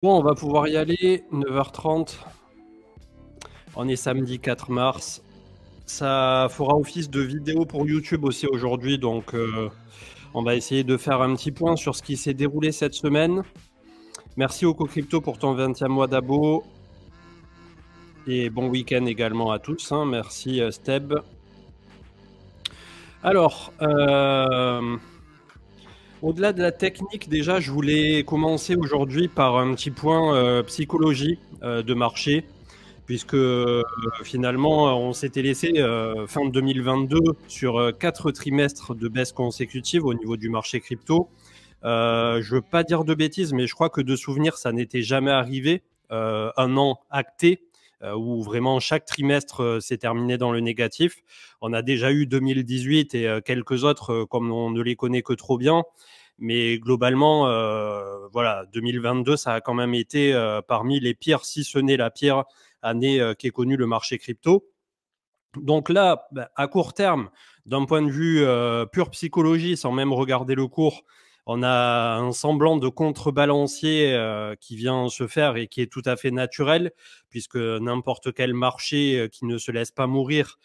Bon, on va pouvoir y aller, 9h30. On est samedi 4 mars. Ça fera office de vidéo pour YouTube aussi aujourd'hui, donc on va essayer de faire un petit point sur ce qui s'est déroulé cette semaine. Merci Oko Crypto pour ton 20e mois d'abo. Et bon week-end également à tous, hein. Merci Steb. Alors, au-delà de la technique, déjà, je voulais commencer aujourd'hui par un petit point psychologie de marché, puisque finalement, on s'était laissé fin 2022 sur 4 trimestres de baisse consécutive au niveau du marché crypto. Je veux pas dire de bêtises, mais je crois que de souvenir, ça n'était jamais arrivé. Un an acté, où vraiment chaque trimestre s'est terminé dans le négatif. On a déjà eu 2018 et quelques autres, comme on ne les connaît que trop bien. Mais globalement, voilà, 2022, ça a quand même été parmi les pires, si ce n'est la pire année qu'ait connue le marché crypto. Donc là, à court terme, d'un point de vue pure psychologie, sans même regarder le cours, on a un semblant de contrebalancier qui vient se faire et qui est tout à fait naturel, puisque n'importe quel marché qui ne se laisse pas mourir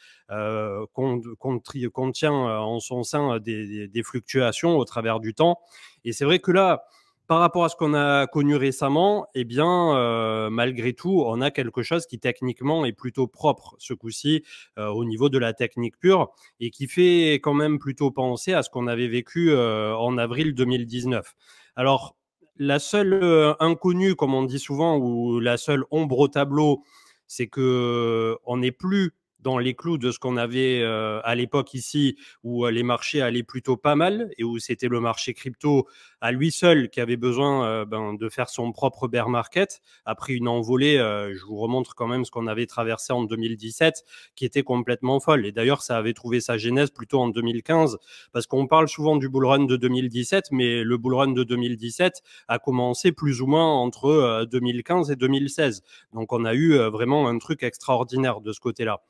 contient en son sein des fluctuations au travers du temps. Et c'est vrai que là, par rapport à ce qu'on a connu récemment, eh bien, malgré tout, on a quelque chose qui techniquement est plutôt propre ce coup-ci au niveau de la technique pure et qui fait quand même plutôt penser à ce qu'on avait vécu en avril 2019. Alors, la seule inconnue, comme on dit souvent, ou la seule ombre au tableau, c'est que on n'est plus dans les clous de ce qu'on avait à l'époque ici, où les marchés allaient plutôt pas mal et où c'était le marché crypto à lui seul qui avait besoin de faire son propre bear market après une envolée. Je vous remontre quand même ce qu'on avait traversé en 2017, qui était complètement folle. Et d'ailleurs, ça avait trouvé sa genèse plutôt en 2015, parce qu'on parle souvent du bull run de 2017, mais le bull run de 2017 a commencé plus ou moins entre 2015 et 2016. Donc on a eu vraiment un truc extraordinaire de ce côté-là.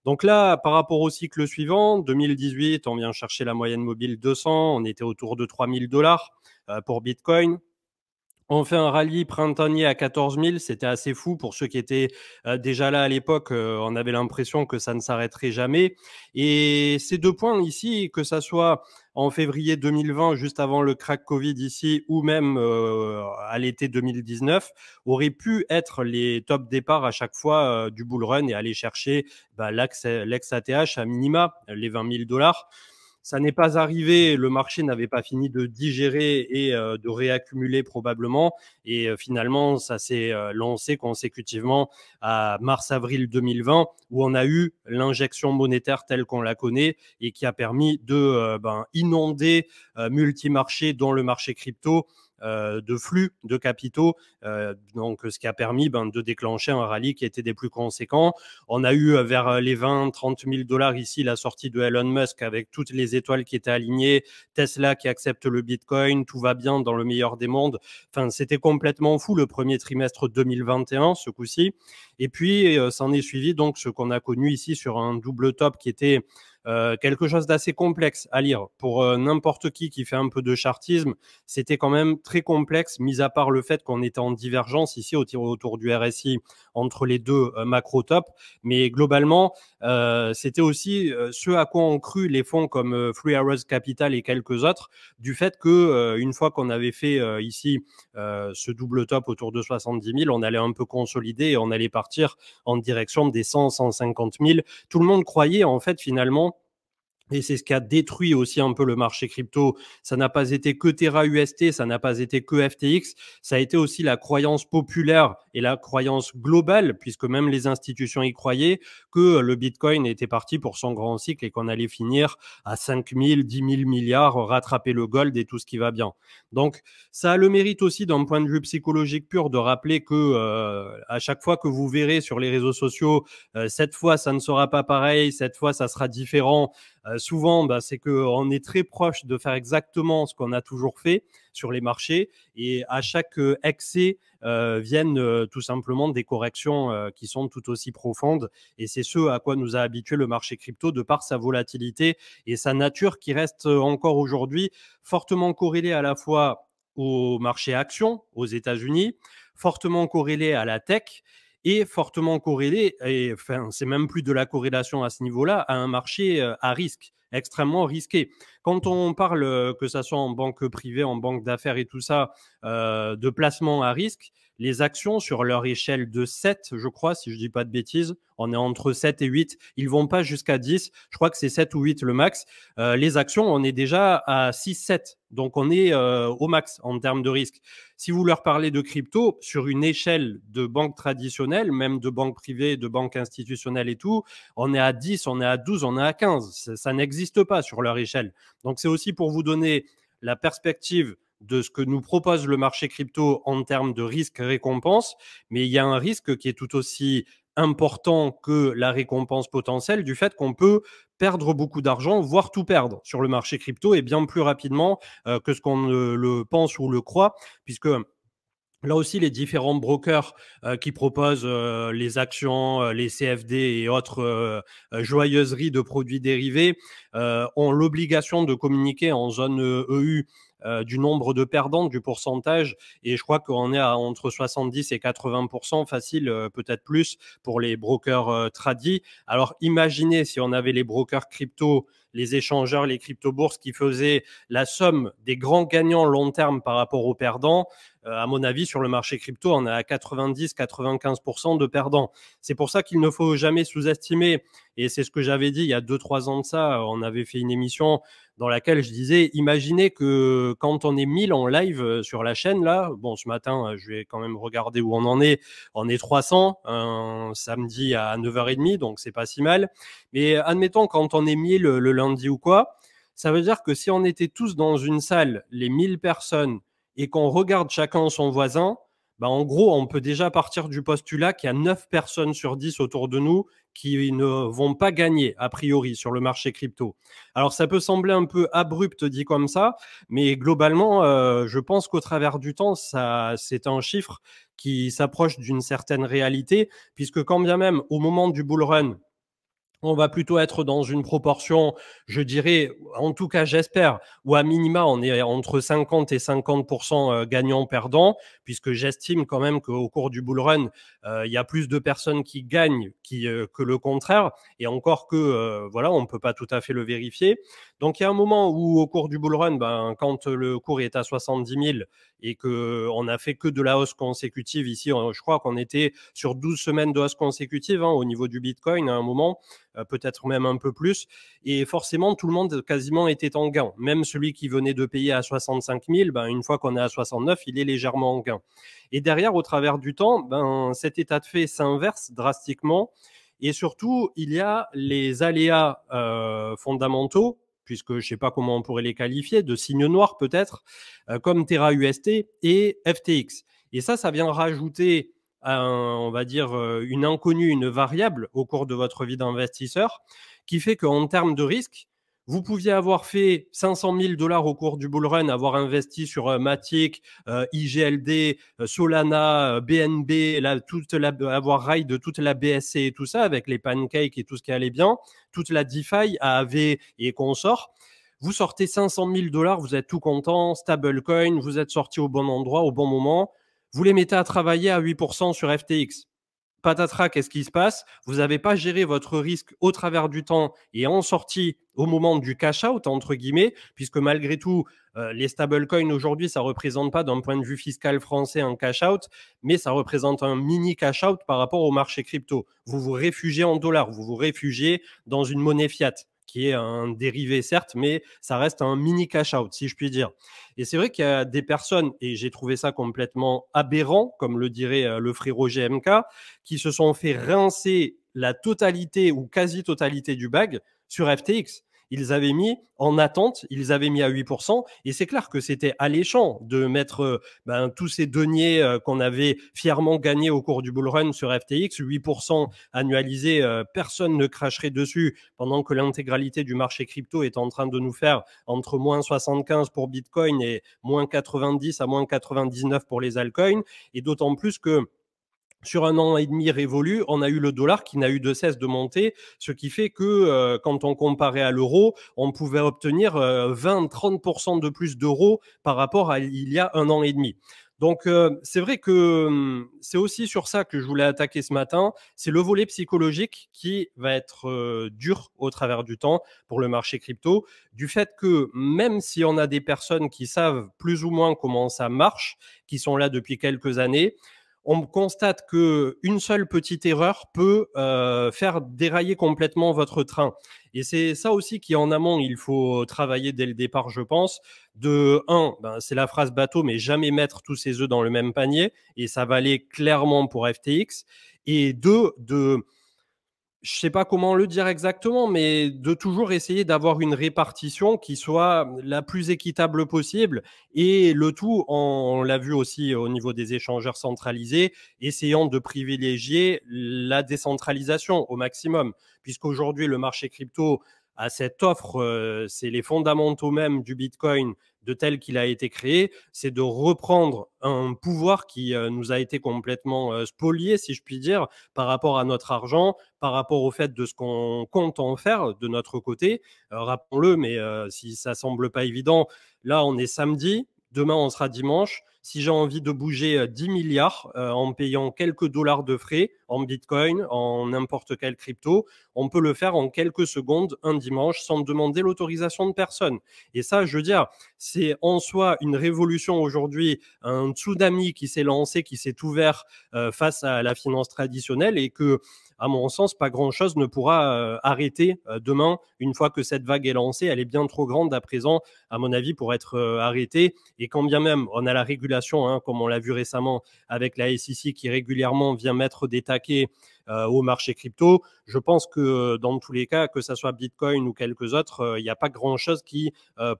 Donc là, par rapport au cycle suivant, 2018, on vient chercher la moyenne mobile 200, on était autour de 3000 $ pour Bitcoin. On fait un rallye printanier à 14 000, c'était assez fou pour ceux qui étaient déjà là à l'époque. On avait l'impression que ça ne s'arrêterait jamais. Et ces deux points ici, que ça soit en février 2020, juste avant le crack Covid ici, ou même à l'été 2019, auraient pu être les top départs à chaque fois du bull run et aller chercher l'ex-ATH à minima, les 20 000 $. Ça n'est pas arrivé, le marché n'avait pas fini de digérer et de réaccumuler probablement. Et finalement, ça s'est lancé consécutivement à mars-avril 2020, où on a eu l'injection monétaire telle qu'on la connaît et qui a permis de inonder multimarchés, dont le marché crypto, de flux de capitaux, donc ce qui a permis de déclencher un rallye qui était des plus conséquents. On a eu vers les 20-30 000 $ ici la sortie de Elon Musk avec toutes les étoiles qui étaient alignées, Tesla qui accepte le Bitcoin, tout va bien dans le meilleur des mondes. Enfin, c'était complètement fou le premier trimestre 2021, ce coup-ci. Et puis, s'en est suivi donc ce qu'on a connu ici sur un double top qui était quelque chose d'assez complexe à lire. Pour n'importe qui fait un peu de chartisme, c'était quand même très complexe, mis à part le fait qu'on était en divergence ici autour du RSI entre les deux macro top. Mais globalement, c'était aussi ce à quoi ont cru les fonds comme Three Arrows Capital et quelques autres, du fait que une fois qu'on avait fait ici ce double top autour de 70 000, on allait un peu consolider et on allait partir en direction des 100-150 000. Tout le monde croyait en fait finalement, et c'est ce qui a détruit aussi un peu le marché crypto. Ça n'a pas été que Terra UST, ça n'a pas été que FTX, ça a été aussi la croyance populaire et la croyance globale, puisque même les institutions y croyaient, que le Bitcoin était parti pour son grand cycle et qu'on allait finir à 5 000, 10 000 milliards, rattraper le gold et tout ce qui va bien. Donc, ça a le mérite aussi d'un point de vue psychologique pur de rappeler que à chaque fois que vous verrez sur les réseaux sociaux, cette fois ça ne sera pas pareil, cette fois ça sera différent, souvent, c'est qu'on est très proche de faire exactement ce qu'on a toujours fait sur les marchés, et à chaque excès viennent tout simplement des corrections qui sont tout aussi profondes, et c'est ce à quoi nous a habitué le marché crypto de par sa volatilité et sa nature qui reste encore aujourd'hui fortement corrélée à la fois au marché actions aux États-Unis, fortement corrélé à la tech et fortement corrélé, et enfin, c'est même plus de la corrélation à ce niveau-là, à un marché à risque, extrêmement risqué. Quand on parle, que ça soit en banque privée, en banque d'affaires et tout ça, de placement à risque, les actions sur leur échelle de 7, je crois, si je dis pas de bêtises, on est entre 7 et 8, ils vont pas jusqu'à 10, je crois que c'est 7 ou 8 le max. Les actions, on est déjà à 6, 7, donc on est au max en termes de risque. Si vous leur parlez de crypto, sur une échelle de banque traditionnelle, même de banque privée, de banque institutionnelle et tout, on est à 10, on est à 12, on est à 15. Ça n'existe pas sur leur échelle. Donc, c'est aussi pour vous donner la perspective de ce que nous propose le marché crypto en termes de risque-récompense, mais il y a un risque qui est tout aussi important que la récompense potentielle du fait qu'on peut perdre beaucoup d'argent, voire tout perdre sur le marché crypto et bien plus rapidement que ce qu'on le pense ou le croit, puisque là aussi, les différents brokers qui proposent les actions, les CFD et autres joyeuseries de produits dérivés ont l'obligation de communiquer en zone EU du nombre de perdants, du pourcentage. Et je crois qu'on est à entre 70 et 80% facile, peut-être plus pour les brokers tradis. Alors imaginez si on avait les brokers crypto, les échangeurs, les crypto-bourses qui faisaient la somme des grands gagnants long terme par rapport aux perdants. À mon avis, sur le marché crypto, on est à 90-95% de perdants. C'est pour ça qu'il ne faut jamais sous-estimer, et c'est ce que j'avais dit il y a 2-3 ans de ça, on avait fait une émission dans laquelle je disais, imaginez que quand on est 1000 en live sur la chaîne, là, bon, ce matin, je vais quand même regarder où on est 300, un samedi à 9h30, donc c'est pas si mal. Mais admettons, quand on est 1000 le lundi ou quoi, ça veut dire que si on était tous dans une salle, les 1000 personnes, et qu'on regarde chacun son voisin, bah en gros, on peut déjà partir du postulat qu'il y a 9 personnes sur 10 autour de nous qui ne vont pas gagner, a priori, sur le marché crypto. Alors, ça peut sembler un peu abrupt dit comme ça, mais globalement, je pense qu'au travers du temps, ça, c'est un chiffre qui s'approche d'une certaine réalité, puisque quand bien même, au moment du bull run, on va plutôt être dans une proportion, je dirais, en tout cas j'espère, ou à minima on est entre 50 et 50% gagnants-perdants, puisque j'estime quand même qu'au cours du bull run, il y a plus de personnes qui gagnent que le contraire, et encore que, voilà, on ne peut pas tout à fait le vérifier. Donc il y a un moment où au cours du bull run, ben, quand le cours est à 70 000 et qu'on n'a fait que de la hausse consécutive ici, je crois qu'on était sur 12 semaines de hausse consécutive au niveau du Bitcoin à un moment, peut-être même un peu plus. Et forcément, tout le monde quasiment était en gain. Même celui qui venait de payer à 65 000, ben, une fois qu'on est à 69, il est légèrement en gain. Et derrière, au travers du temps, ben, cet état de fait s'inverse drastiquement. Et surtout, il y a les aléas fondamentaux, puisque je ne sais pas comment on pourrait les qualifier, de signes noirs peut-être, comme Terra UST et FTX. Et ça vient rajouter on va dire, une inconnue, une variable au cours de votre vie d'investisseur, qui fait qu'en termes de risque, vous pouviez avoir fait 500 000 $ au cours du bull run, avoir investi sur Matic, IGLD, Solana, BNB, là, avoir ride toute la BSC et tout ça, avec les pancakes et tout ce qui allait bien, toute la DeFi, AAV et consorts. Vous sortez 500 000 $, vous êtes tout content, stablecoin, vous êtes sorti au bon endroit, au bon moment. Vous les mettez à travailler à 8% sur FTX. Patatras, qu'est-ce qui se passe? Vous n'avez pas géré votre risque au travers du temps et en sortie au moment du cash out, entre guillemets, puisque malgré tout, les stablecoins aujourd'hui, ça ne représente pas d'un point de vue fiscal français un cash out, mais ça représente un mini cash out par rapport au marché crypto. Vous vous réfugiez en dollars, vous vous réfugiez dans une monnaie fiat, qui est un dérivé certes, mais ça reste un mini cash out, si je puis dire. Et c'est vrai qu'il y a des personnes, et j'ai trouvé ça complètement aberrant, comme le dirait le frérot GMK, qui se sont fait rincer la totalité ou quasi-totalité du bag sur FTX. Ils avaient mis en attente, ils avaient mis à 8%, et c'est clair que c'était alléchant de mettre tous ces deniers qu'on avait fièrement gagnés au cours du bull run sur FTX, 8% annualisé, personne ne cracherait dessus, pendant que l'intégralité du marché crypto est en train de nous faire entre moins 75 pour Bitcoin et moins 90 à moins 99 pour les altcoins, et d'autant plus que sur un an et demi révolu, on a eu le dollar qui n'a eu de cesse de monter, ce qui fait que quand on comparait à l'euro, on pouvait obtenir 20-30% de plus d'euros par rapport à il y a un an et demi. Donc, c'est vrai que c'est aussi sur ça que je voulais attaquer ce matin. C'est le volet psychologique qui va être dur au travers du temps pour le marché crypto, du fait que même si on a des personnes qui savent plus ou moins comment ça marche, qui sont là depuis quelques années, on constate qu'une seule petite erreur peut faire dérailler complètement votre train. Et c'est ça aussi qui, en amont, il faut travailler dès le départ, je pense. De un, c'est la phrase bateau, mais jamais mettre tous ses œufs dans le même panier. Et ça valait clairement pour FTX. Et deux, je sais pas comment le dire exactement, mais de toujours essayer d'avoir une répartition qui soit la plus équitable possible. Et le tout, on l'a vu aussi au niveau des échangeurs centralisés, essayant de privilégier la décentralisation au maximum. Puisqu'aujourd'hui, le marché crypto a cette offre, c'est les fondamentaux même du Bitcoin de tel qu'il a été créé, c'est de reprendre un pouvoir qui nous a été complètement spolié, si je puis dire, par rapport à notre argent, par rapport au fait de ce qu'on compte en faire de notre côté. Rappelons-le, mais si ça semble pas évident, là on est samedi, demain on sera dimanche. Si j'ai envie de bouger 10 milliards en payant quelques dollars de frais en Bitcoin, en n'importe quelle crypto, on peut le faire en quelques secondes un dimanche sans demander l'autorisation de personne. Et ça, je veux dire, c'est en soi une révolution aujourd'hui, un tsunami qui s'est lancé, qui s'est ouvert face à la finance traditionnelle et que, à mon sens, pas grand-chose ne pourra arrêter demain. Une fois que cette vague est lancée, elle est bien trop grande à présent, à mon avis, pour être arrêtée. Et quand bien même on a la régulation, hein, comme on l'a vu récemment avec la SEC qui régulièrement vient mettre des taquets au marché crypto, je pense que dans tous les cas, que ça soit Bitcoin ou quelques autres, il n'y a pas grand-chose qui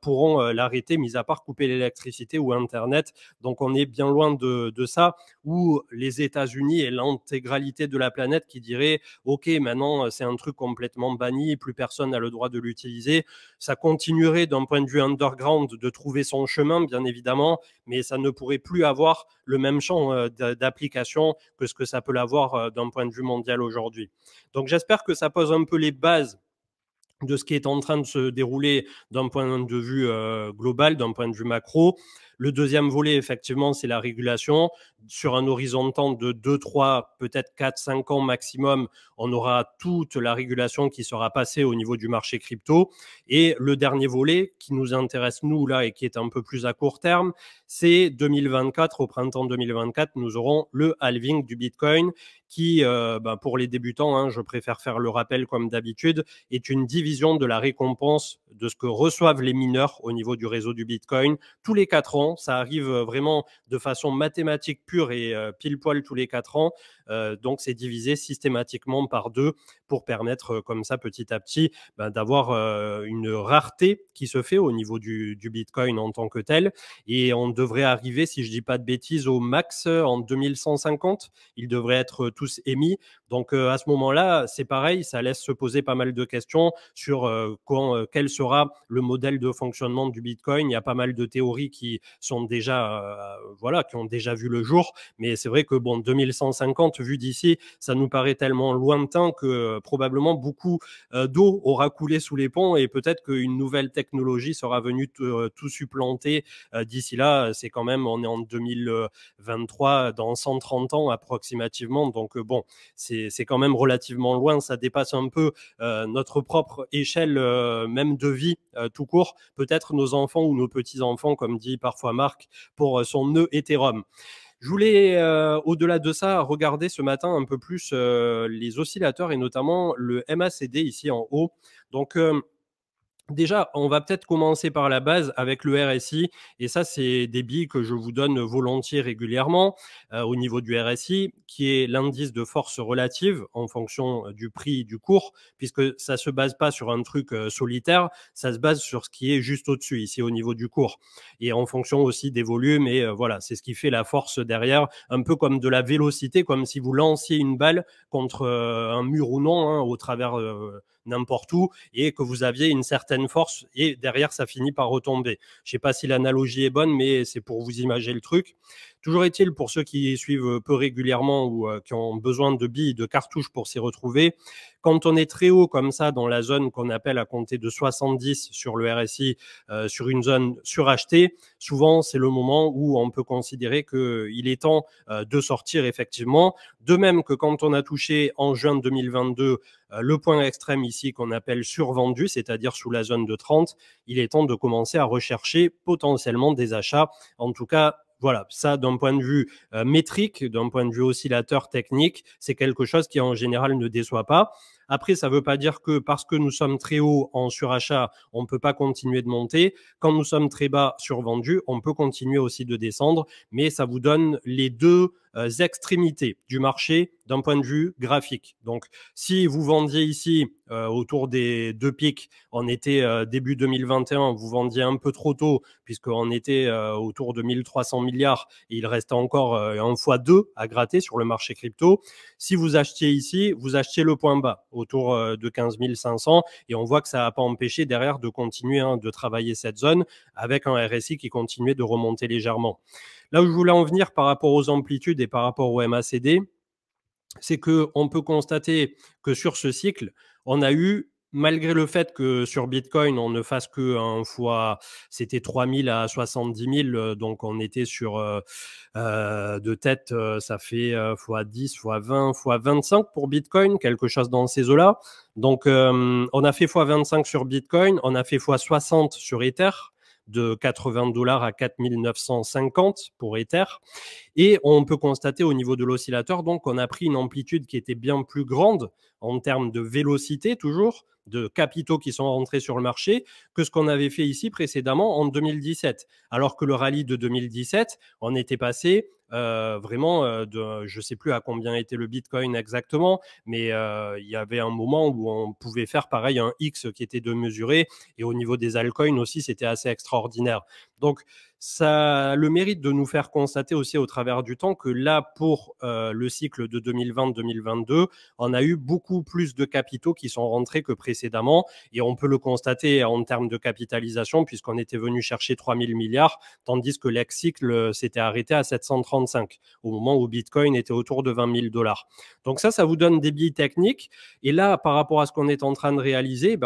pourront l'arrêter, mis à part couper l'électricité ou Internet. Donc on est bien loin de ça, où les États-Unis et l'intégralité de la planète qui dirait OK, maintenant c'est un truc complètement banni, plus personne n'a le droit de l'utiliser. Ça continuerait d'un point de vue underground de trouver son chemin, bien évidemment, mais ça ne pourrait plus avoir le même champ d'application que ce que ça peut l'avoir d'un point de vue mondial aujourd'hui. Donc j'espère que ça pose un peu les bases de ce qui est en train de se dérouler d'un point de vue global, d'un point de vue macro. Le deuxième volet, effectivement, c'est la régulation. Sur un horizon de temps de 2, 3, peut-être 4, 5 ans maximum, on aura toute la régulation qui sera passée au niveau du marché crypto. Et le dernier volet qui nous intéresse, nous, là, et qui est un peu plus à court terme, c'est 2024. Au printemps 2024, nous aurons le halving du Bitcoin qui, pour les débutants, hein, je préfère faire le rappel comme d'habitude, est une division de la récompense de ce que reçoivent les mineurs au niveau du réseau du Bitcoin tous les 4 ans. Ça arrive vraiment de façon mathématique pure et pile poil tous les 4 ans. Donc, c'est divisé systématiquement par 2 pour permettre comme ça, petit à petit, d'avoir une rareté qui se fait au niveau du Bitcoin en tant que tel. Et on devrait arriver, si je dis pas de bêtises, au max en 2150. Ils devraient être tous émis. Donc, à ce moment-là, c'est pareil, ça laisse se poser pas mal de questions sur quel sera le modèle de fonctionnement du Bitcoin. Il y a pas mal de théories qui sont déjà, qui ont déjà vu le jour. Mais c'est vrai que, 2150, vu d'ici, ça nous paraît tellement lointain que probablement beaucoup d'eau aura coulé sous les ponts et peut-être qu'une nouvelle technologie sera venue tout supplanter d'ici là. C'est quand même, on est en 2023, dans 130 ans approximativement. Donc, c'est quand même relativement loin. Ça dépasse un peu notre propre échelle même de vie tout court. Peut-être nos enfants ou nos petits-enfants, comme dit parfois Marc, pour son nœud Ethereum. Je voulais, au-delà de ça, regarder ce matin un peu plus les oscillateurs et notamment le MACD ici en haut. Donc, déjà, on va peut-être commencer par la base avec le RSI. Et ça, c'est des billes que je vous donne volontiers régulièrement au niveau du RSI, qui est l'indice de force relative en fonction du prix du cours, puisque ça se base pas sur un truc solitaire, ça se base sur ce qui est juste au-dessus, ici au niveau du cours. Et en fonction aussi des volumes. Et voilà, c'est ce qui fait la force derrière, un peu comme de la vélocité, comme si vous lanciez une balle contre un mur ou non, hein, au travers n'importe où, et que vous aviez une certaine force et derrière ça finit par retomber. Je sais pas si l'analogie est bonne, mais c'est pour vous imaginer le truc. Toujours est-il, pour ceux qui suivent peu régulièrement ou qui ont besoin de billes, de cartouches pour s'y retrouver, Quand on est très haut comme ça dans la zone qu'on appelle à compter de 70 sur le RSI, sur une zone surachetée, souvent c'est le moment où on peut considérer qu'il est temps de sortir effectivement. De même que quand on a touché en juin 2022 le point extrême ici qu'on appelle survendu, c'est-à-dire sous la zone de 30, il est temps de commencer à rechercher potentiellement des achats. En tout cas, voilà, ça d'un point de vue métrique, d'un point de vue oscillateur technique, c'est quelque chose qui en général ne déçoit pas. Après, ça ne veut pas dire que parce que nous sommes très haut en surachat, on ne peut pas continuer de monter. Quand nous sommes très bas survendus, on peut continuer aussi de descendre, mais ça vous donne les deux extrémités du marché d'un point de vue graphique. Donc, si vous vendiez ici autour des deux pics, on était début 2021, vous vendiez un peu trop tôt puisqu'on était autour de 1300 milliards et il restait encore un fois 2 à gratter sur le marché crypto. Si vous achetiez ici, vous achetiez le point bas autour de 15 500 et on voit que ça n'a pas empêché derrière de continuer de travailler cette zone avec un RSI qui continuait de remonter légèrement. Là où je voulais en venir par rapport aux amplitudes et par rapport au MACD, c'est qu'on peut constater que sur ce cycle, on a eu, malgré le fait que sur Bitcoin, on ne fasse qu'un fois, c'était 3000 à 70 000, donc on était sur de tête, ça fait fois 10, fois 20, fois 25 pour Bitcoin, quelque chose dans ces eaux-là. Donc on a fait fois 25 sur Bitcoin, on a fait fois 60 sur Ether, de 80 $ à 4 950 pour Ether. Et on peut constater au niveau de l'oscillateur, donc, on a pris une amplitude qui était bien plus grande en termes de vélocité, toujours, de capitaux qui sont rentrés sur le marché, que ce qu'on avait fait ici précédemment en 2017. Alors que le rallye de 2017, on était passé vraiment de, je ne sais plus à combien était le Bitcoin exactement, mais il y avait un moment où on pouvait faire pareil un X qui était de mesurer, et au niveau des altcoins aussi, c'était assez extraordinaire. Donc, ça a le mérite de nous faire constater aussi au travers du temps que là, pour le cycle de 2020-2022, on a eu beaucoup plus de capitaux qui sont rentrés que précédemment, et on peut le constater en termes de capitalisation puisqu'on était venu chercher 3000 milliards, tandis que l'ex-cycle s'était arrêté à 735 au moment où Bitcoin était autour de 20 000 $. Donc ça vous donne des billes techniques, et là, par rapport à ce qu'on est en train de réaliser,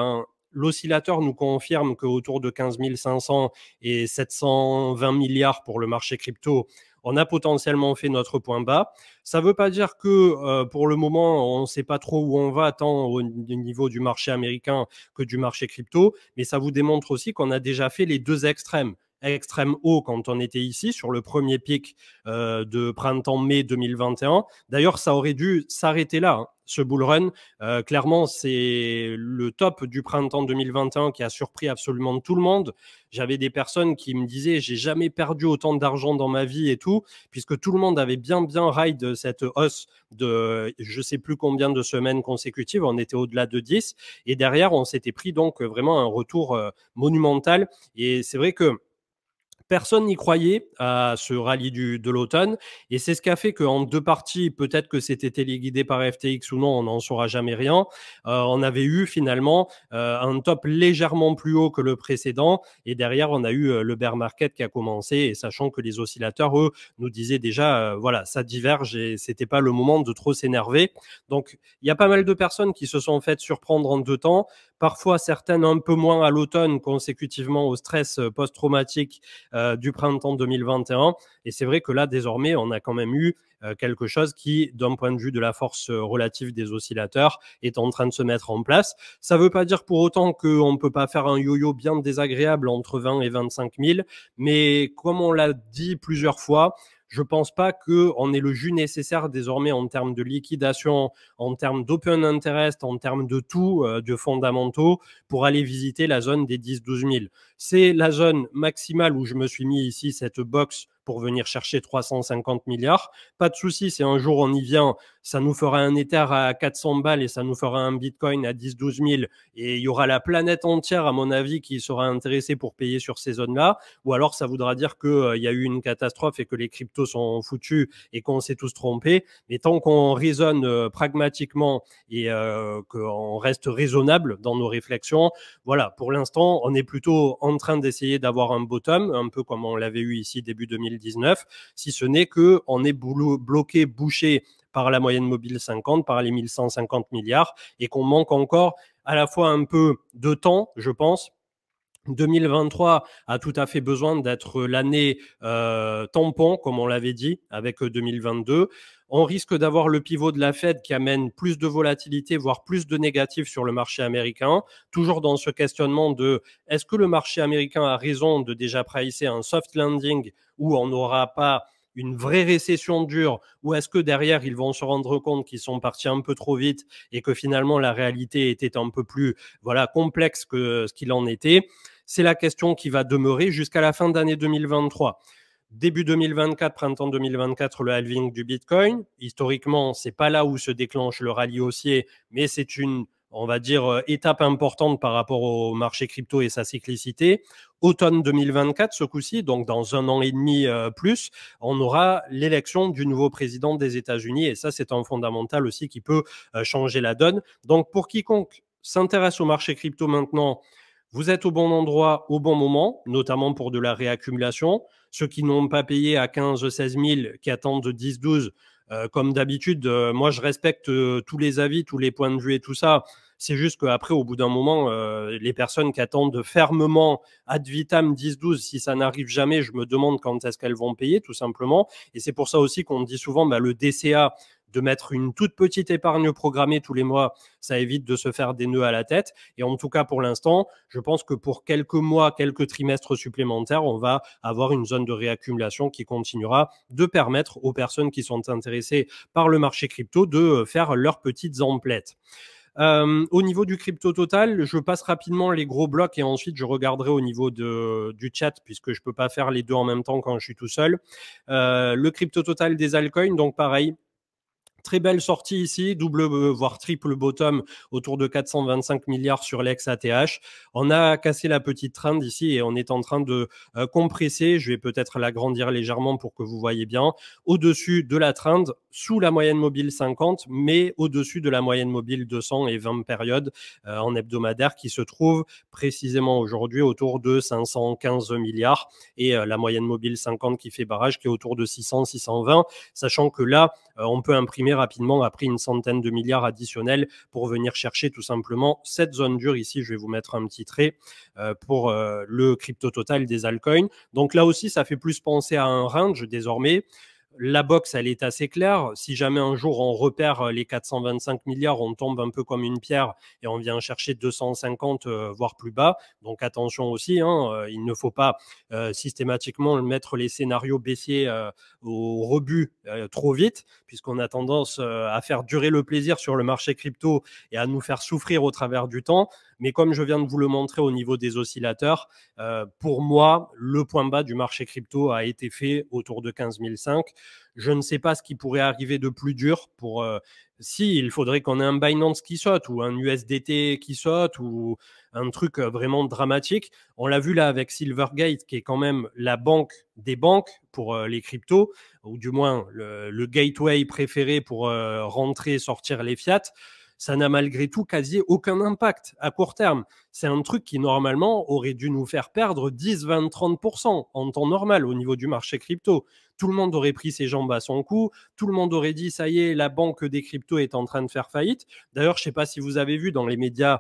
l'oscillateur nous confirme qu'autour de 15 500 et 720 milliards pour le marché crypto, on a potentiellement fait notre point bas. Ça ne veut pas dire que pour le moment, on ne sait pas trop où on va, tant au niveau du marché américain que du marché crypto, mais ça vous démontre aussi qu'on a déjà fait les deux extrêmes. Extrême haut quand on était ici sur le premier pic de printemps-mai 2021. D'ailleurs, ça aurait dû s'arrêter là, hein, ce bull run. Clairement, c'est le top du printemps 2021 qui a surpris absolument tout le monde. J'avais des personnes qui me disaient « j'ai jamais perdu autant d'argent dans ma vie » et tout, puisque tout le monde avait bien ride cette hausse de je sais plus combien de semaines consécutives. On était au-delà de 10. Et derrière, on s'était pris donc vraiment un retour monumental. Et c'est vrai que personne n'y croyait à ce rallye de l'automne, et c'est ce qui a fait qu'en deux parties, peut-être que c'était téléguidé par FTX ou non, on n'en saura jamais rien, on avait eu finalement un top légèrement plus haut que le précédent, et derrière on a eu le bear market qui a commencé, et sachant que les oscillateurs, eux, nous disaient déjà, voilà, ça diverge et c'était pas le moment de trop s'énerver. Donc il y a pas mal de personnes qui se sont faites surprendre en deux temps, parfois certaines un peu moins à l'automne consécutivement au stress post-traumatique du printemps 2021. Et c'est vrai que là, désormais, on a quand même eu quelque chose qui, d'un point de vue de la force relative des oscillateurs, est en train de se mettre en place. Ça ne veut pas dire pour autant qu'on ne peut pas faire un yo-yo bien désagréable entre 20 et 25 000, mais comme on l'a dit plusieurs fois, je ne pense pas qu'on ait le jus nécessaire désormais en termes de liquidation, en termes d'open interest, en termes de tout, de fondamentaux, pour aller visiter la zone des 10-12 000. C'est la zone maximale où je me suis mis ici, cette box, pour venir chercher 350 milliards. Pas de souci, si un jour on y vient, ça nous fera un Ether à 400 balles et ça nous fera un Bitcoin à 10-12 000. Et il y aura la planète entière, à mon avis, qui sera intéressée pour payer sur ces zones-là. Ou alors, ça voudra dire qu'il y a eu une catastrophe et que les cryptos sont foutus et qu'on s'est tous trompés. Mais tant qu'on raisonne pragmatiquement et qu'on reste raisonnable dans nos réflexions, voilà, pour l'instant, on est plutôt en train d'essayer d'avoir un bottom, un peu comme on l'avait eu ici début 2019, si ce n'est qu'on est bloqué, bouché par la moyenne mobile 50, par les 1150 milliards, et qu'on manque encore à la fois un peu de temps, je pense. 2023 a tout à fait besoin d'être l'année tampon, comme on l'avait dit, avec 2022. On risque d'avoir le pivot de la Fed qui amène plus de volatilité, voire plus de négatifs sur le marché américain. Toujours dans ce questionnement de est-ce que le marché américain a raison de déjà pricer un soft landing où on n'aura pas une vraie récession dure, ou est-ce que derrière, ils vont se rendre compte qu'ils sont partis un peu trop vite et que finalement, la réalité était un peu plus complexe que ce qu'il en était. C'est la question qui va demeurer jusqu'à la fin d'année 2023. Début 2024, printemps 2024, le halving du Bitcoin. Historiquement, c'est pas là où se déclenche le rallye haussier, mais c'est une, on va dire, étape importante par rapport au marché crypto et sa cyclicité. Automne 2024, ce coup-ci, donc dans 1 an et demi plus, on aura l'élection du nouveau président des États-Unis, et ça, c'est un fondamental aussi qui peut changer la donne. Donc, pour quiconque s'intéresse au marché crypto maintenant, vous êtes au bon endroit, au bon moment, notamment pour de la réaccumulation. Ceux qui n'ont pas payé à 15 16 000, qui attendent 10 12, comme d'habitude, moi, je respecte tous les avis, tous les points de vue et tout ça. C'est juste qu'après, au bout d'un moment, les personnes qui attendent fermement ad vitam 10 12, si ça n'arrive jamais, je me demande quand est-ce qu'elles vont payer, tout simplement. Et c'est pour ça aussi qu'on dit souvent le DCA, de mettre une toute petite épargne programmée tous les mois, ça évite de se faire des nœuds à la tête. Et en tout cas, pour l'instant, je pense que pour quelques mois, quelques trimestres supplémentaires, on va avoir une zone de réaccumulation qui continuera de permettre aux personnes qui sont intéressées par le marché crypto de faire leurs petites emplettes. Au niveau du crypto total, je passe rapidement les gros blocs et ensuite je regarderai au niveau du chat, puisque je ne peux pas faire les deux en même temps quand je suis tout seul. Le crypto total des altcoins, donc pareil, très belle sortie ici, double voire triple bottom autour de 425 milliards sur l'ex-ATH. On a cassé la petite trend ici et on est en train de compresser. Je vais peut-être l'agrandir légèrement pour que vous voyez bien. Au-dessus de la trend, sous la moyenne mobile 50, mais au-dessus de la moyenne mobile 200 et 20 périodes en hebdomadaire qui se trouve précisément aujourd'hui autour de 515 milliards et la moyenne mobile 50 qui fait barrage qui est autour de 600, 620, sachant que là, on peut imprimer rapidement après une centaine de milliards additionnels pour venir chercher tout simplement cette zone dure. Ici, je vais vous mettre un petit trait pour le crypto total des altcoins. Donc là aussi, ça fait plus penser à un range désormais. La box, elle est assez claire. Si jamais un jour on repère les 425 milliards, on tombe un peu comme une pierre et on vient chercher 250, voire plus bas. Donc attention aussi, il ne faut pas systématiquement mettre les scénarios baissiers au rebut trop vite, puisqu'on a tendance à faire durer le plaisir sur le marché crypto et à nous faire souffrir au travers du temps. Mais comme je viens de vous le montrer au niveau des oscillateurs, pour moi, le point bas du marché crypto a été fait autour de 15 500. Je ne sais pas ce qui pourrait arriver de plus dur pour... si, il faudrait qu'on ait un Binance qui saute ou un USDT qui saute ou un truc vraiment dramatique. On l'a vu là avec Silvergate, qui est quand même la banque des banques pour les cryptos, ou du moins le gateway préféré pour rentrer et sortir les fiat. Ça n'a malgré tout quasi aucun impact à court terme. C'est un truc qui, normalement, aurait dû nous faire perdre 10, 20, 30% en temps normal au niveau du marché crypto. Tout le monde aurait pris ses jambes à son cou. Tout le monde aurait dit, ça y est, la banque des cryptos est en train de faire faillite. D'ailleurs, je ne sais pas si vous avez vu dans les médias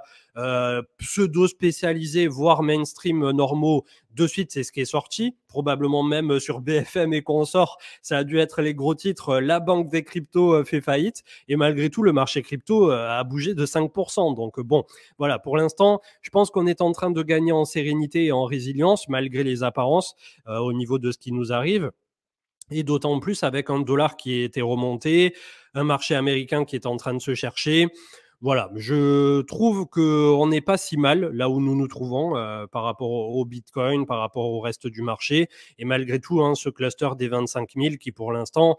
pseudo-spécialisés, voire mainstream normaux, de suite, c'est ce qui est sorti. Probablement même sur BFM et consorts, ça a dû être les gros titres. La banque des cryptos fait faillite. Et malgré tout, le marché crypto a bougé de 5%. Donc bon, voilà, pour l'instant, je pense qu'on est en train de gagner en sérénité et en résilience, malgré les apparences au niveau de ce qui nous arrive. Et d'autant plus avec un dollar qui était remonté, un marché américain qui est en train de se chercher. Voilà, je trouve qu'on n'est pas si mal là où nous nous trouvons par rapport au Bitcoin, par rapport au reste du marché. Et malgré tout, ce cluster des 25 000 qui pour l'instant,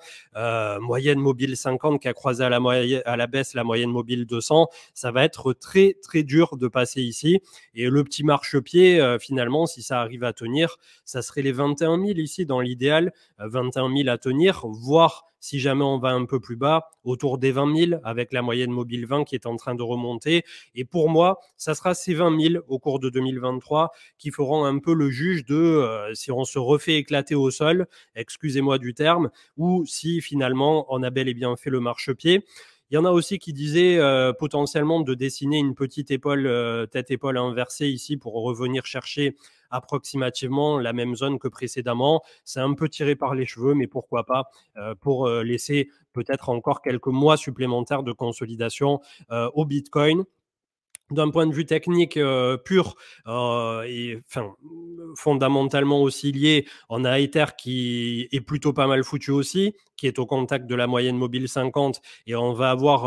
moyenne mobile 50 qui a croisé à la baisse la moyenne mobile 200, ça va être très très dur de passer ici. Et le petit marchepied, finalement, si ça arrive à tenir, ça serait les 21 000 ici dans l'idéal, 21 000 à tenir, voire si jamais on va un peu plus bas, autour des 20 000, avec la moyenne mobile 20 qui est en train de remonter. Et pour moi, ça sera ces 20 000 au cours de 2023 qui feront un peu le juge de si on se refait éclater au sol, excusez-moi du terme, ou si finalement on a bel et bien fait le marchepied. Il y en a aussi qui disaient potentiellement de dessiner une petite épaule, tête-épaule inversée ici pour revenir chercher approximativement la même zone que précédemment. C'est un peu tiré par les cheveux, mais pourquoi pas pour laisser peut-être encore quelques mois supplémentaires de consolidation au Bitcoin. D'un point de vue technique pur et enfin fondamentalement aussi lié, on a Ether qui est plutôt pas mal foutu aussi, qui est au contact de la moyenne mobile 50 et on va avoir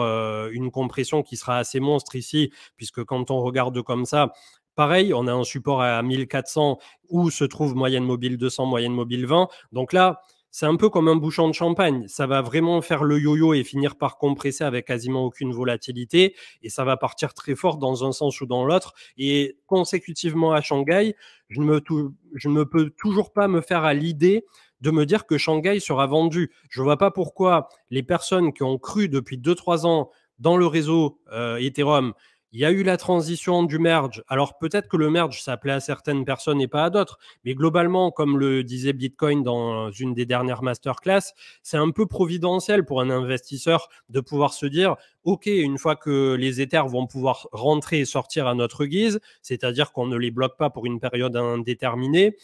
une compression qui sera assez monstre ici, puisque quand on regarde comme ça, pareil, on a un support à 1400 où se trouve moyenne mobile 200, moyenne mobile 20. Donc là, c'est un peu comme un bouchon de champagne. Ça va vraiment faire le yo-yo et finir par compresser avec quasiment aucune volatilité. Et ça va partir très fort dans un sens ou dans l'autre. Et consécutivement à Shanghai, je ne peux toujours pas me faire à l'idée de me dire que Shanghai sera vendu. Je ne vois pas pourquoi les personnes qui ont cru depuis 2-3 ans dans le réseau Ethereum, il y a eu la transition du merge. Alors peut-être que le merge, ça plaît à certaines personnes et pas à d'autres. Mais globalement, comme le disait Bitcoin dans une des dernières masterclass, c'est un peu providentiel pour un investisseur de pouvoir se dire, OK, une fois que les Ethers vont pouvoir rentrer et sortir à notre guise, c'est-à-dire qu'on ne les bloque pas pour une période indéterminée,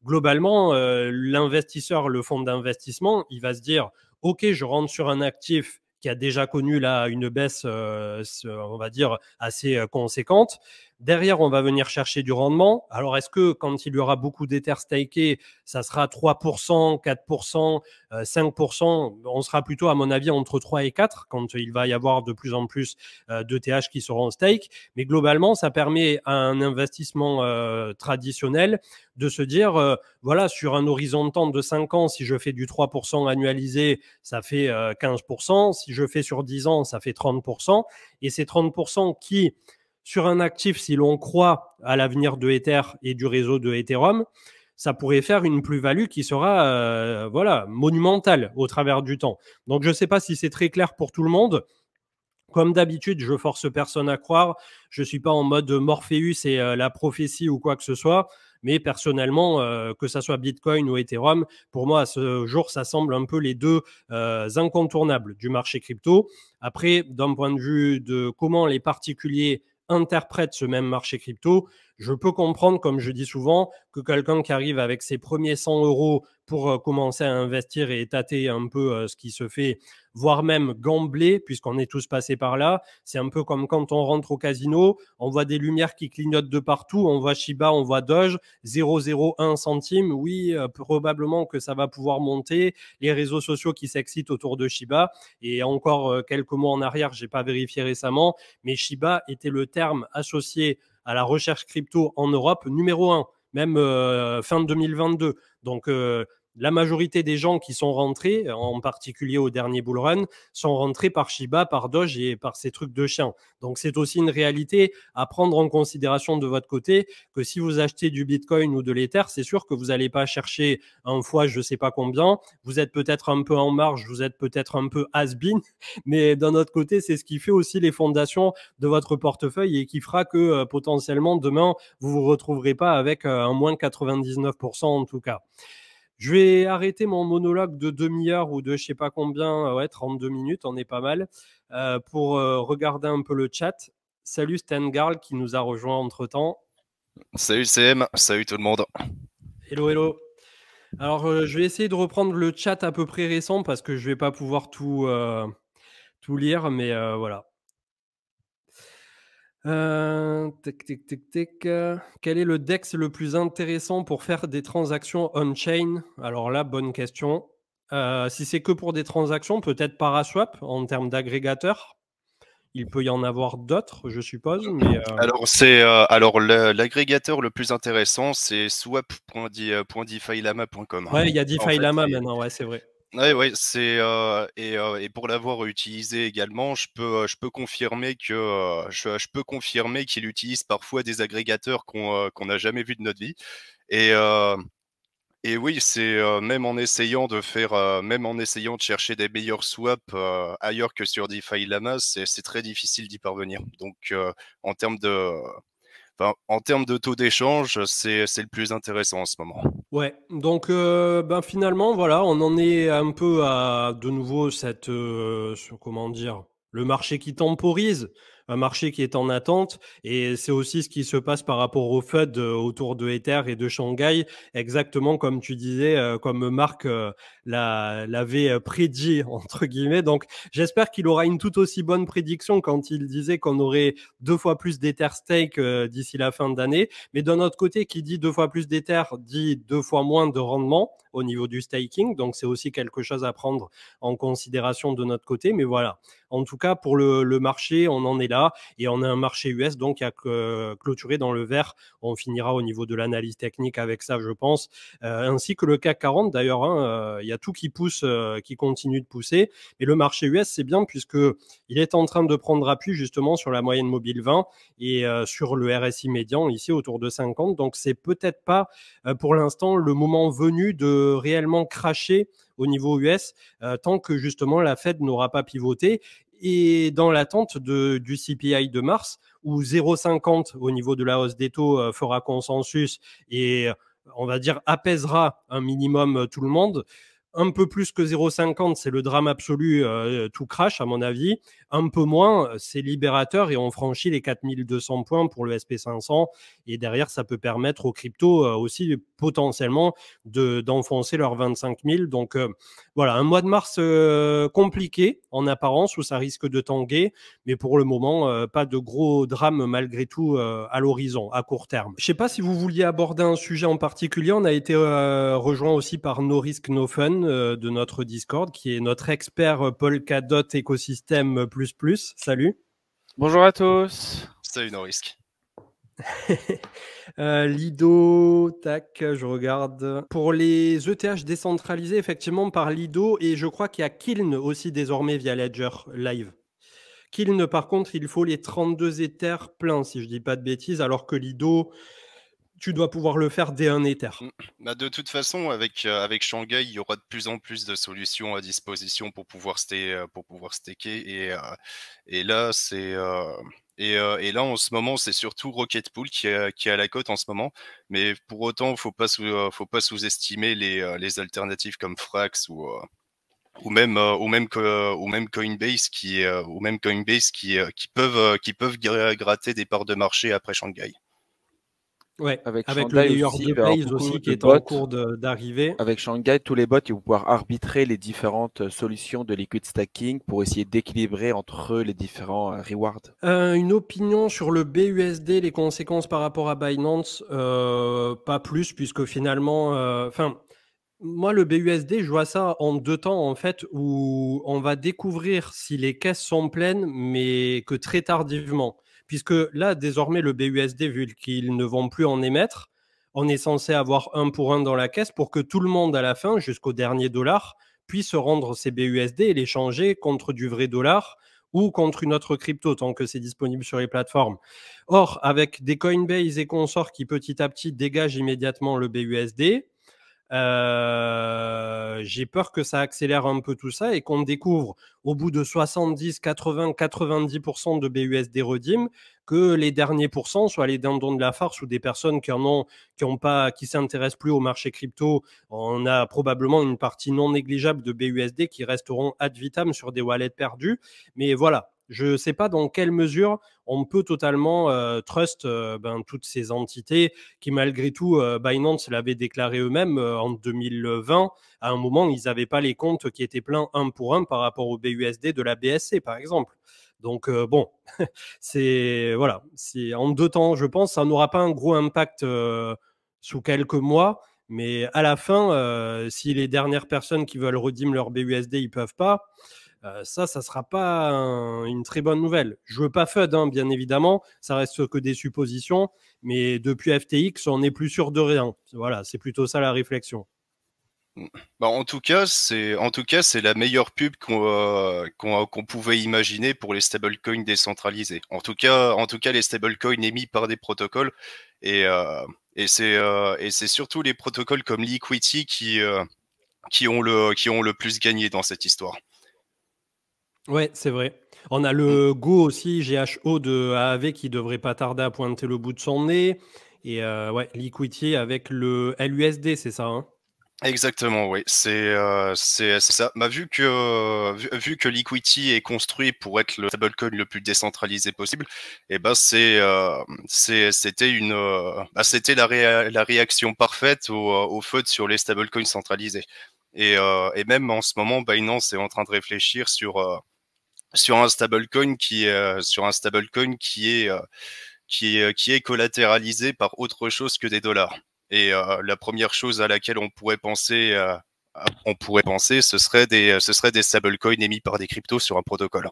globalement, l'investisseur, le fonds d'investissement, il va se dire, OK, je rentre sur un actif qui a déjà connu là une baisse, on va dire, assez conséquente. Derrière, on va venir chercher du rendement. Alors, est-ce que quand il y aura beaucoup d'Ethers stakés, ça sera 3%, 4%, 5%? On sera plutôt, à mon avis, entre 3 et 4 quand il va y avoir de plus en plus d'ETH qui seront en stake. Mais globalement, ça permet à un investissement traditionnel de se dire, voilà, sur un horizon de temps de 5 ans, si je fais du 3% annualisé, ça fait 15%. Si je fais sur 10 ans, ça fait 30%. Et ces 30% qui, sur un actif, si l'on croit à l'avenir de Ether et du réseau de Ethereum, ça pourrait faire une plus-value qui sera voilà, monumentale au travers du temps. Donc, je ne sais pas si c'est très clair pour tout le monde. Comme d'habitude, je force personne à croire. Je ne suis pas en mode Morpheus et la prophétie ou quoi que ce soit. Mais personnellement, que ça soit Bitcoin ou Ethereum, pour moi, à ce jour, ça semble un peu les deux incontournables du marché crypto. Après, d'un point de vue de comment les particuliers interprètent ce même marché crypto, je peux comprendre, comme je dis souvent, que quelqu'un qui arrive avec ses premiers 100 euros pour commencer à investir et tâter un peu ce qui se fait, voire même gambler, puisqu'on est tous passés par là. C'est un peu comme quand on rentre au casino, on voit des lumières qui clignotent de partout, on voit Shiba, on voit Doge, 0,01 centime. Oui, probablement que ça va pouvoir monter. Les réseaux sociaux qui s'excitent autour de Shiba. Et encore quelques mois en arrière, j'ai pas vérifié récemment, mais Shiba était le terme associé à la recherche crypto en Europe numéro 1, même fin 2022. Donc, la majorité des gens qui sont rentrés, en particulier au dernier bull run, sont rentrés par Shiba, par Doge et par ces trucs de chien. Donc, c'est aussi une réalité à prendre en considération de votre côté, que si vous achetez du Bitcoin ou de l'Ether, c'est sûr que vous n'allez pas chercher un fois je ne sais pas combien. Vous êtes peut-être un peu en marge, vous êtes peut-être un peu has-been, mais d'un autre côté, c'est ce qui fait aussi les fondations de votre portefeuille et qui fera que potentiellement demain, vous ne vous retrouverez pas avec un moins 99% en tout cas. Je vais arrêter mon monologue de demi-heure ou de je sais pas combien, ouais, 32 minutes, on est pas mal, pour regarder un peu le chat. Salut Stengarl qui nous a rejoint entre-temps. Salut CM, salut tout le monde. Hello, hello. Alors, je vais essayer de reprendre le chat à peu près récent parce que je vais pas pouvoir tout lire, mais voilà. Tic, tic, tic, tic. Quel est le DEX le plus intéressant pour faire des transactions on-chain? Alors là, bonne question. Si c'est que pour des transactions, peut-être Paraswap en termes d'agrégateur. Il peut y en avoir d'autres, je suppose, mais Alors l'agrégateur le plus intéressant, c'est swap.defilama.com. ouais, il y a En DeFi fait, Lama maintenant, ouais, c'est vrai. ouais, et pour l'avoir utilisé également, je peux confirmer que je peux confirmer qu'il utilise parfois des agrégateurs qu'on n'a jamais vus de notre vie. Et Et oui, c'est même en essayant de chercher des meilleurs swaps ailleurs que sur DeFi Lama, c'est très difficile d'y parvenir. Donc, en termes de, en termes de taux d'échange, c'est le plus intéressant en ce moment. Ouais, donc ben finalement, voilà, on en est un peu à de nouveau comment dire, le marché qui temporise, un marché qui est en attente, et c'est aussi ce qui se passe par rapport au FUD autour de Ether et de Shanghai, exactement comme tu disais, comme Marc l'avait prédit entre guillemets. Donc j'espère qu'il aura une tout aussi bonne prédiction quand il disait qu'on aurait 2 fois plus d'Ether stake d'ici la fin d'année. Mais d'un autre côté, qui dit 2 fois plus d'Ether dit 2 fois moins de rendement au niveau du staking. Donc, c'est aussi quelque chose à prendre en considération de notre côté. Mais voilà. En tout cas, pour le marché, on en est là. Et on a un marché US donc qui a clôturé dans le vert. On finira au niveau de l'analyse technique avec ça, je pense. Ainsi que le CAC 40 d'ailleurs. Il y a tout qui pousse, qui continue de pousser. Mais le marché US, c'est bien puisque il est en train de prendre appui justement sur la moyenne mobile 20 et sur le RSI médian ici autour de 50. Donc c'est peut-être pas pour l'instant le moment venu de réellement cracher au niveau US tant que justement la Fed n'aura pas pivoté. Et dans l'attente du CPI de mars, où 0,50 au niveau de la hausse des taux fera consensus et on va dire apaisera un minimum tout le monde. Un peu plus que 0,50, c'est le drame absolu, tout crash à mon avis. Un peu moins, c'est libérateur et on franchit les 4200 points pour le SP500. Et derrière, ça peut permettre aux cryptos aussi potentiellement d'enfoncer leurs 25 000. Donc voilà, un mois de mars compliqué en apparence où ça risque de tanguer. Mais pour le moment, pas de gros drame malgré tout à l'horizon, à court terme. Je ne sais pas si vous vouliez aborder un sujet en particulier. On a été rejoint aussi par No Risk No Fun de notre Discord, qui est notre expert Polkadot écosystème plus. Salut. Bonjour à tous. Salut Norisk. Lido, tac, je regarde. Pour les ETH décentralisés, effectivement, par Lido, et je crois qu'il y a Kiln aussi désormais via Ledger Live. Kiln, par contre, il faut les 32 Ethers pleins, si je dis pas de bêtises, alors que Lido, tu dois pouvoir le faire dès un Ether. Bah de toute façon, avec Shanghai, il y aura de plus en plus de solutions à disposition pour pouvoir staker. Et là, et là, en ce moment, c'est surtout Rocket Pool qui a la cote en ce moment. Mais pour autant, faut pas sous-estimer les alternatives comme Frax ou même Coinbase qui peuvent gratter des parts de marché après Shanghai. Ouais, avec Shanghai le layer aussi, de Base aussi qui est en cours d'arriver. Avec Shanghai, tous les bots, ils vont pouvoir arbitrer les différentes solutions de liquid stacking pour essayer d'équilibrer entre les différents rewards. Une opinion sur le BUSD, les conséquences par rapport à Binance, pas plus, puisque finalement, moi, le BUSD, je vois ça en 2 temps, en fait, où on va découvrir si les caisses sont pleines, mais que très tardivement. Puisque là, désormais, le BUSD, vu qu'ils ne vont plus en émettre, on est censé avoir 1 pour 1 dans la caisse pour que tout le monde, à la fin, jusqu'au dernier dollar, puisse rendre ses BUSD et les changer contre du vrai dollar ou contre une autre crypto, tant que c'est disponible sur les plateformes. Or, avec des Coinbase et consorts qui, petit à petit, dégagent immédiatement le BUSD, j'ai peur que ça accélère un peu tout ça et qu'on découvre au bout de 70, 80, 90% de BUSD redeem que les derniers pourcents soient les dindons de la farce ou des personnes qui s'intéressent plus au marché crypto. On a probablement une partie non négligeable de BUSD qui resteront ad vitam sur des wallets perdus. Mais voilà, je ne sais pas dans quelle mesure on peut totalement trust toutes ces entités qui, malgré tout, Binance l'avait déclaré eux-mêmes en 2020. À un moment, ils n'avaient pas les comptes qui étaient pleins 1 pour 1 par rapport au BUSD de la BSC, par exemple. Donc, bon, c'est en 2 temps, je pense. Ça n'aura pas un gros impact sous quelques mois. Mais à la fin, si les dernières personnes qui veulent redeem leur BUSD, ils peuvent pas, ça sera pas une très bonne nouvelle. Je veux pas FUD, bien évidemment, ça reste que des suppositions, mais depuis FTX, on n'est plus sûr de rien. Voilà, c'est plutôt ça la réflexion. Bah, en tout cas, c'est la meilleure pub qu'on pouvait imaginer pour les stablecoins décentralisés. En tout cas, les stablecoins émis par des protocoles et Et c'est surtout les protocoles comme Liquidity qui ont le plus gagné dans cette histoire. Ouais, c'est vrai. On a le Go aussi, GHO de AAV qui devrait pas tarder à pointer le bout de son nez. Et ouais, Liquidity avec le LUSD, c'est ça, hein? Exactement, oui, c'est ça. Bah, vu que Liquidity est construit pour être le stablecoin le plus décentralisé possible, et ben c'était c'était la réaction parfaite au FUD sur les stablecoins centralisés. Et même en ce moment, Binance est en train de réfléchir sur un stablecoin qui est collatéralisé par autre chose que des dollars. Et la première chose à laquelle on pourrait penser, ce serait des stablecoins émis par des cryptos sur un protocole.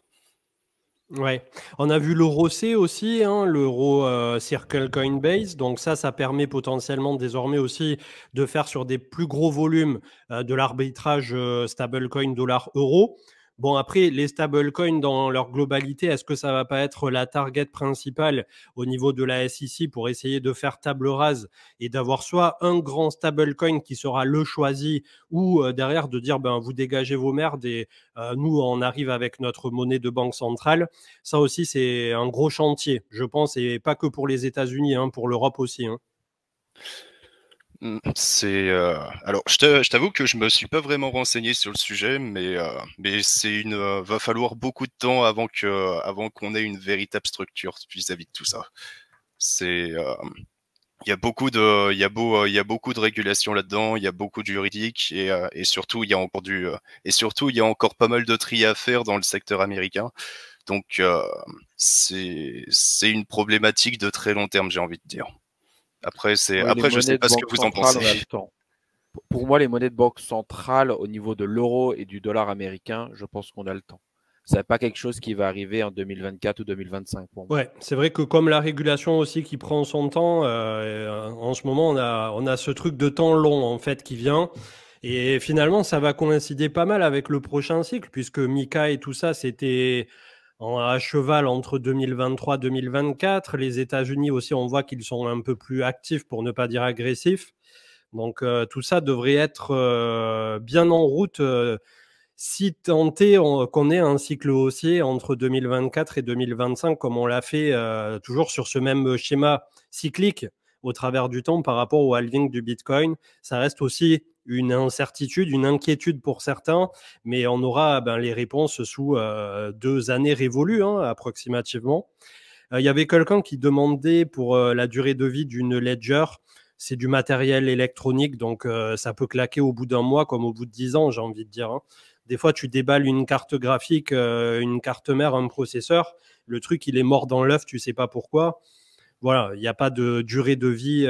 Ouais, on a vu l'euro C aussi, hein, l'euro Circle Coinbase. Donc ça permet potentiellement désormais aussi de faire sur des plus gros volumes de l'arbitrage stablecoin dollar-euro. Bon, après, les stablecoins dans leur globalité, est-ce que ça va pas être la target principale au niveau de la SEC pour essayer de faire table rase et d'avoir soit un grand stablecoin qui sera le choisi ou derrière de dire ben vous dégagez vos merdes et nous on arrive avec notre monnaie de banque centrale. Ça aussi, c'est un gros chantier, je pense, et pas que pour les États-Unis, hein, pour l'Europe aussi, hein. Alors, je t'avoue que je me suis pas vraiment renseigné sur le sujet, mais va falloir beaucoup de temps avant qu'on ait une véritable structure vis-à-vis de tout ça. Il y a beaucoup de régulations là-dedans, il y a beaucoup de juridique et surtout il y a encore pas mal de tri à faire dans le secteur américain. Donc c'est une problématique de très long terme, j'ai envie de dire. Après je sais pas ce que vous en pensez. Pour moi, les monnaies de banque centrale au niveau de l'euro et du dollar américain, je pense qu'on a le temps. C'est pas quelque chose qui va arriver en 2024 ou 2025 pour moi. Ouais, c'est vrai que comme la régulation aussi qui prend son temps, en ce moment on a ce truc de temps long en fait qui vient. Et finalement, ça va coïncider pas mal avec le prochain cycle, puisque Mika et tout ça, c'était à cheval entre 2023-2024. Les États-Unis aussi, on voit qu'ils sont un peu plus actifs, pour ne pas dire agressifs. Donc tout ça devrait être bien en route si tenté qu'on ait un cycle haussier entre 2024 et 2025, comme on l'a fait toujours sur ce même schéma cyclique au travers du temps par rapport au halving du Bitcoin. Ça reste aussi une incertitude, une inquiétude pour certains, mais on aura les réponses sous 2 années révolues, hein, approximativement. Il y avait quelqu'un qui demandait pour la durée de vie d'une ledger. C'est du matériel électronique, donc ça peut claquer au bout d'un mois comme au bout de 10 ans, j'ai envie de dire, hein. Des fois, tu déballes une carte graphique, une carte mère, un processeur. Le truc, il est mort dans l'œuf, tu sais pas pourquoi. Voilà, il n'y a pas de durée de vie.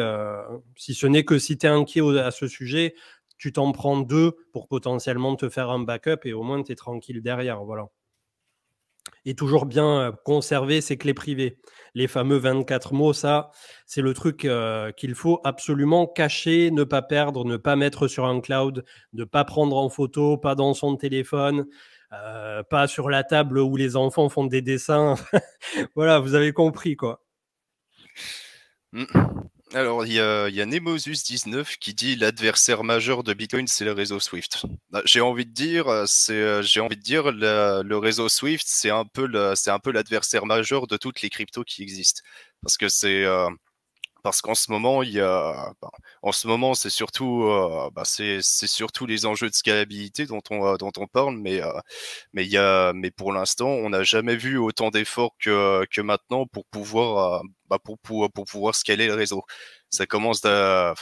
Si ce n'est que si tu es inquiet à ce sujet, tu t'en prends 2 pour potentiellement te faire un backup et au moins tu es tranquille derrière. Voilà. Et toujours bien conserver ses clés privées. Les fameux 24 mots, ça, c'est le truc qu'il faut absolument cacher, ne pas perdre, ne pas mettre sur un cloud, ne pas prendre en photo, pas dans son téléphone, pas sur la table où les enfants font des dessins. Voilà, vous avez compris, quoi. Alors, il y a Nemosus19 qui dit l'adversaire majeur de Bitcoin, c'est le réseau Swift. J'ai envie de dire, le réseau Swift, c'est un peu l'adversaire majeur de toutes les cryptos qui existent. Parce qu'en ce moment, c'est surtout, c'est surtout les enjeux de scalabilité dont on parle, mais pour l'instant, on n'a jamais vu autant d'efforts que maintenant pour pouvoir scaler le réseau. Ça commence on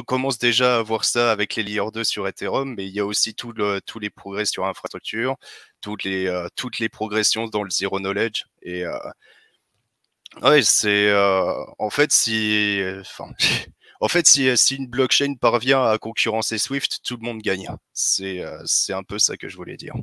commence déjà à voir ça avec les Layer 2 sur Ethereum, mais il y a aussi tous les progrès sur l'infrastructure, toutes les progressions dans le zero knowledge et ouais, en fait si une blockchain parvient à concurrencer Swift, tout le monde gagne. C'est un peu ça que je voulais dire.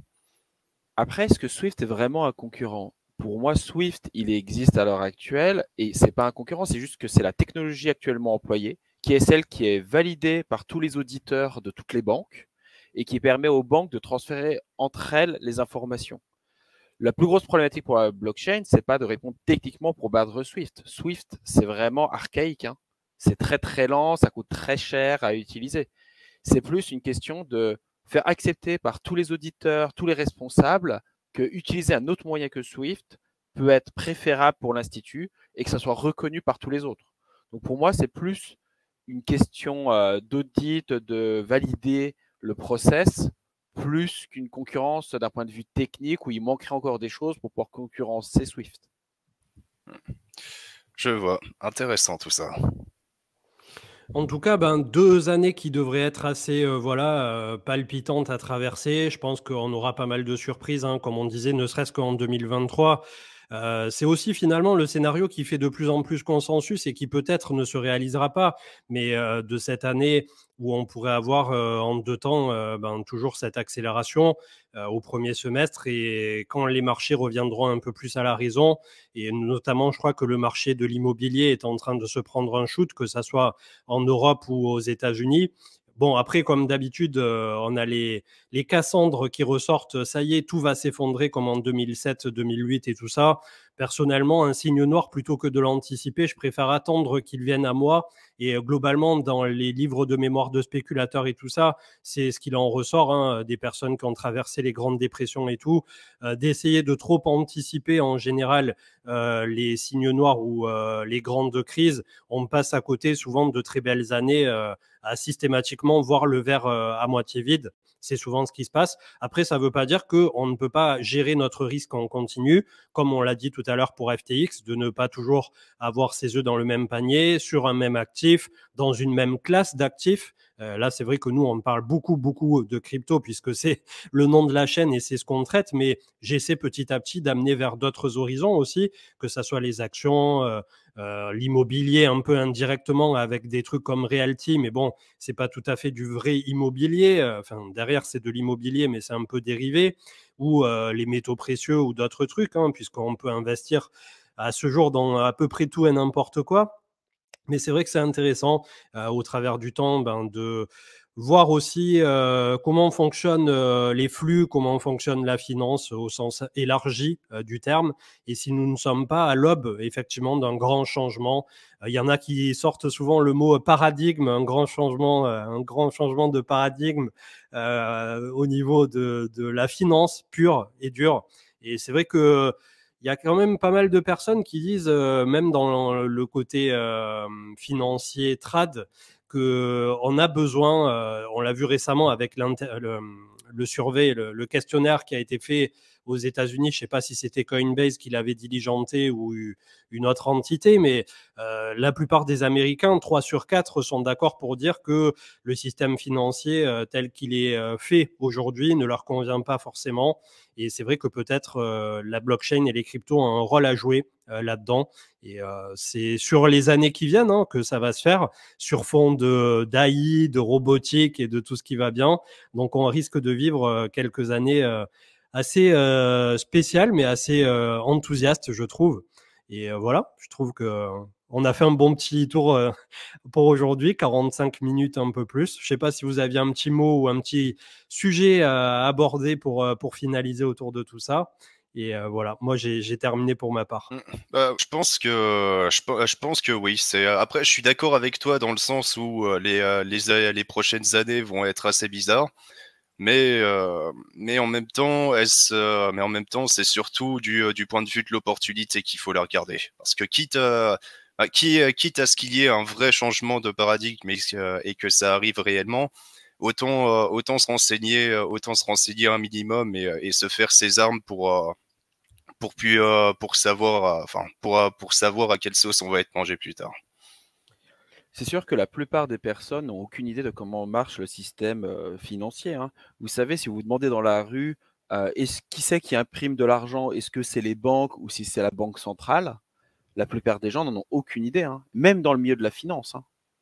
Après, est-ce que Swift est vraiment un concurrent? Pour moi, Swift, il existe à l'heure actuelle et c'est pas un concurrent, c'est juste que c'est la technologie actuellement employée qui est celle qui est validée par tous les auditeurs de toutes les banques et qui permet aux banques de transférer entre elles les informations. La plus grosse problématique pour la blockchain, c'est pas de répondre techniquement pour battre Swift. Swift, c'est vraiment archaïque, hein. c'est très très lent, ça coûte très cher à utiliser. C'est plus une question de faire accepter par tous les auditeurs, tous les responsables, que utiliser un autre moyen que Swift peut être préférable pour l'Institut et que ça soit reconnu par tous les autres. Donc pour moi, c'est plus une question d'audit, de valider le process, plus qu'une concurrence d'un point de vue technique où il manquerait encore des choses pour pouvoir concurrencer Swift. Je vois, intéressant tout ça. En tout cas, 2 années qui devraient être assez palpitantes à traverser. Je pense qu'on aura pas mal de surprises, hein, comme on disait, ne serait-ce qu'en 2023. C'est aussi finalement le scénario qui fait de plus en plus consensus et qui peut-être ne se réalisera pas, mais de cette année où on pourrait avoir en 2 temps toujours cette accélération au premier semestre, et quand les marchés reviendront un peu plus à la raison, et notamment je crois que le marché de l'immobilier est en train de se prendre un shoot, que ça soit en Europe ou aux États-Unis. Bon, après, comme d'habitude, on a les Cassandres qui ressortent. Ça y est, tout va s'effondrer comme en 2007, 2008 et tout ça. Personnellement, un signe noir, plutôt que de l'anticiper, je préfère attendre qu'il vienne à moi. Et globalement, dans les livres de mémoire de spéculateurs et tout ça, c'est ce qu'il en ressort, hein, des personnes qui ont traversé les grandes dépressions et tout, d'essayer de trop anticiper en général les signes noirs ou les grandes crises. On passe à côté souvent de très belles années à systématiquement voir le verre à moitié vide. C'est souvent ce qui se passe. Après, ça ne veut pas dire qu'on ne peut pas gérer notre risque en continu, comme on l'a dit tout à l'heure pour FTX, de ne pas toujours avoir ses œufs dans le même panier, sur un même actif, dans une même classe d'actifs. Là, c'est vrai que nous, on parle beaucoup de crypto puisque c'est le nom de la chaîne et c'est ce qu'on traite, mais j'essaie petit à petit d'amener vers d'autres horizons aussi, que ce soit les actions, l'immobilier un peu indirectement avec des trucs comme Realty, mais bon, c'est pas tout à fait du vrai immobilier. Enfin, derrière, c'est de l'immobilier, mais c'est un peu dérivé, ou les métaux précieux ou d'autres trucs, hein, puisqu'on peut investir à ce jour dans à peu près tout et n'importe quoi. Mais c'est vrai que c'est intéressant au travers du temps de voir aussi comment fonctionnent les flux, comment fonctionne la finance au sens élargi du terme, et si nous ne sommes pas à l'aube effectivement d'un grand changement. Il y en a qui sortent souvent le mot paradigme, un grand changement de paradigme au niveau de la finance pure et dure. Et c'est vrai que il y a quand même pas mal de personnes qui disent, même dans le côté financier trad, qu'on a besoin, on l'a vu récemment avec le survey, le questionnaire qui a été fait aux États-Unis. Je ne sais pas si c'était Coinbase qui l'avait diligenté ou une autre entité, mais la plupart des Américains, 3 sur 4, sont d'accord pour dire que le système financier tel qu'il est fait aujourd'hui ne leur convient pas forcément. Et c'est vrai que peut-être la blockchain et les cryptos ont un rôle à jouer là-dedans. Et c'est sur les années qui viennent que ça va se faire, sur fond d'AI, de robotique et de tout ce qui va bien. Donc on risque de vivre quelques années assez spéciales, mais assez enthousiastes, je trouve. Et voilà, je trouve que on a fait un bon petit tour pour aujourd'hui, 45 minutes, un peu plus. Je ne sais pas si vous aviez un petit mot ou un petit sujet à aborder pour finaliser autour de tout ça. Et voilà, moi j'ai terminé pour ma part. Je pense que oui. Après, je suis d'accord avec toi dans le sens où les prochaines années vont être assez bizarres. Mais en même temps, c'est surtout du point de vue de l'opportunité qu'il faut la regarder. Parce que quitte à ce qu'il y ait un vrai changement de paradigme et que ça arrive réellement, autant se renseigner un minimum et se faire ses armes pour savoir à quelle sauce on va être mangé plus tard. C'est sûr que la plupart des personnes n'ont aucune idée de comment marche le système financier. Vous savez, si vous demandez dans la rue qui c'est qui imprime de l'argent, est-ce que c'est les banques ou si c'est la banque centrale, la plupart des gens n'en ont aucune idée, même dans le milieu de la finance.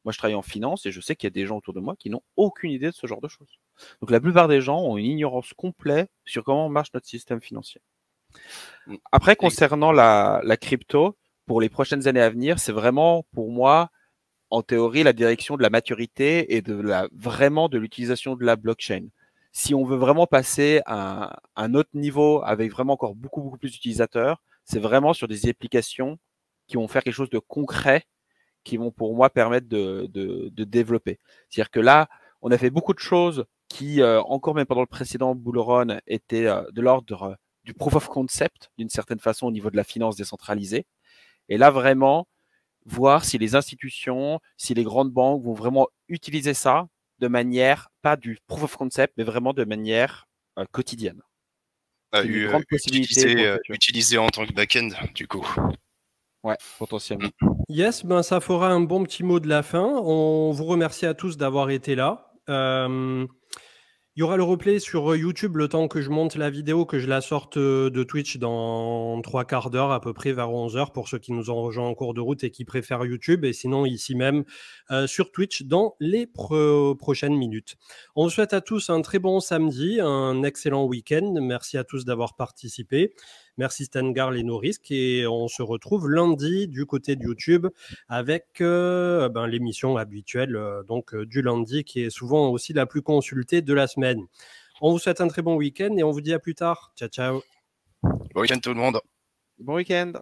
Moi, je travaille en finance et je sais qu'il y a des gens autour de moi qui n'ont aucune idée de ce genre de choses. Donc, la plupart des gens ont une ignorance complète sur comment marche notre système financier. Après, concernant la crypto, pour les prochaines années à venir, c'est vraiment, pour moi, en théorie, la direction de la maturité et vraiment de l'utilisation de la blockchain. Si on veut vraiment passer à un autre niveau avec vraiment encore beaucoup plus d'utilisateurs, c'est vraiment sur des applications qui vont faire quelque chose de concret, qui vont pour moi permettre de développer. C'est-à-dire que là, on a fait beaucoup de choses qui, encore même pendant le précédent bull run, étaient de l'ordre du proof of concept, d'une certaine façon, au niveau de la finance décentralisée. Et là, vraiment, voir si les institutions, si les grandes banques vont vraiment utiliser ça de manière, pas du proof of concept, mais vraiment de manière quotidienne. C'est une grande possibilité. Utilisé en tant que back-end, du coup. Ouais, potentiellement. Yes, ben ça fera un bon petit mot de la fin. On vous remercie à tous d'avoir été là. Il y aura le replay sur YouTube le temps que je monte la vidéo, que je la sorte de Twitch dans 3/4 d'heure à peu près, vers 11h pour ceux qui nous ont rejoints en cours de route et qui préfèrent YouTube. Et sinon, ici même sur Twitch dans les prochaines minutes. On vous souhaite à tous un très bon samedi, un excellent week-end. Merci à tous d'avoir participé. Merci Stengar et Norisque. Et on se retrouve lundi du côté de YouTube avec l'émission habituelle du lundi qui est souvent aussi la plus consultée de la semaine. On vous souhaite un très bon week-end et on vous dit à plus tard. Ciao, ciao. Bon week-end tout le monde. Bon week-end.